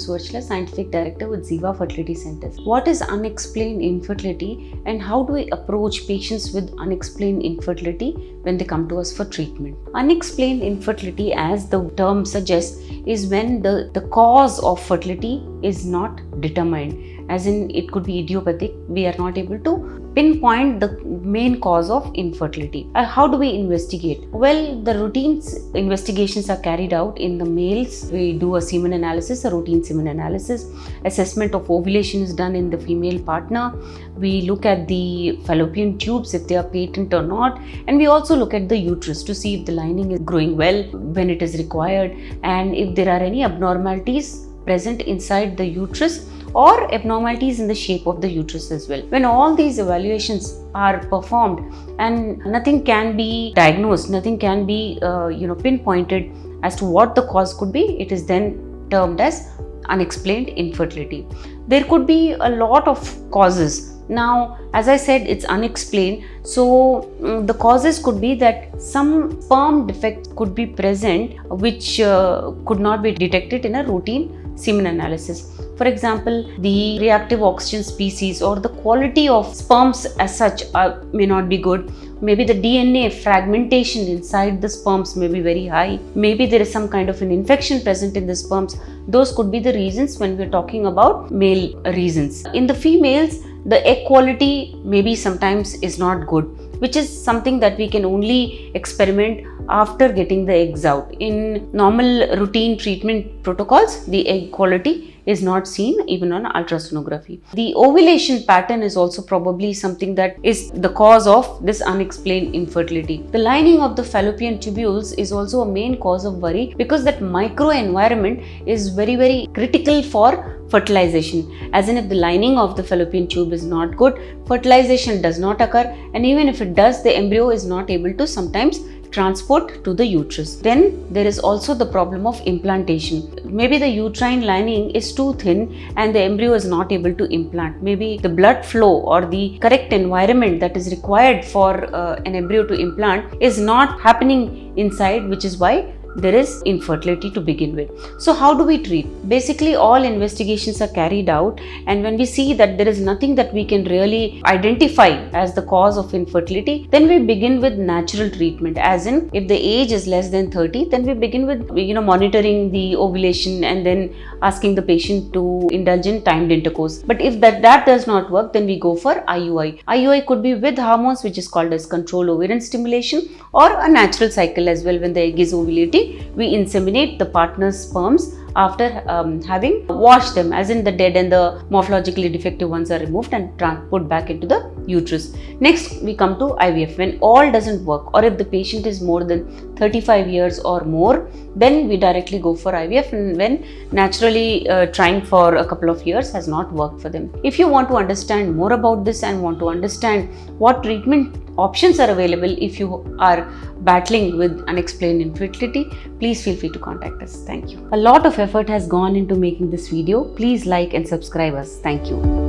Suvarchala, Scientific Director with Ziva Fertility Centers. What is unexplained infertility and how do we approach patients with unexplained infertility when they come to us for treatment? Unexplained infertility, as the term suggests, is when the cause of fertility is not determined. As in, it could be idiopathic. We are not able to pinpoint the main cause of infertility. How do we investigate? Well, the routine investigations are carried out in the males. We do a semen analysis, a routine semen analysis. Assessment of ovulation is done in the female partner. We look at the fallopian tubes, if they are patent or not, and we also look at the uterus to see if the lining is growing well when it is required, and if there are any abnormalities present inside the uterus or abnormalities in the shape of the uterus as well. When all these evaluations are performed and nothing can be diagnosed, nothing can be pinpointed as to what the cause could be, it is then termed as unexplained infertility. There could be a lot of causes. Now, as I said, it's unexplained. So the causes could be that some sperm defect could be present which could not be detected in a routine semen analysis. For example, the reactive oxygen species or the quality of sperms as such may not be good. Maybe the DNA fragmentation inside the sperms may be very high. Maybe there is some kind of an infection present in the sperms. Those could be the reasons when we're talking about male reasons. In the females, the egg quality maybe sometimes is not good, which is something that we can only experiment after getting the eggs out. In normal routine treatment protocols, the egg quality is not seen even on ultrasonography. The ovulation pattern is also probably something that is the cause of this unexplained infertility. The lining of the fallopian tubules is also a main cause of worry because that microenvironment is very, very critical for fertilization. As in, if the lining of the fallopian tube is not good, fertilization does not occur, and even if it does, the embryo is not able to sometimes transport to the uterus. Then there is also the problem of implantation. Maybe the uterine lining is too thin and the embryo is not able to implant. Maybe the blood flow or the correct environment that is required for an embryo to implant is not happening inside, which is why there is infertility to begin with. So how do we treat? Basically, all investigations are carried out, and when we see that there is nothing that we can really identify as the cause of infertility, then we begin with natural treatment. As in, if the age is less than 30, then we begin with monitoring the ovulation and then asking the patient to indulge in timed intercourse. But if that does not work, then we go for IUI. IUI could be with hormones, which is called as controlled ovarian stimulation, or a natural cycle as well. When the egg is ovulating, we inseminate the partner's sperms after having washed them, as in the dead and the morphologically defective ones are removed and put back into the uterus. Next, we come to IVF. When all doesn't work, or if the patient is more than 35 years or more, then we directly go for IVF, and when naturally trying for a couple of years has not worked for them. If you want to understand more about this and want to understand what treatment options are available if you are battling with unexplained infertility, please feel free to contact us. Thank you. A lot of effort has gone into making this video. Please like and subscribe us. Thank you.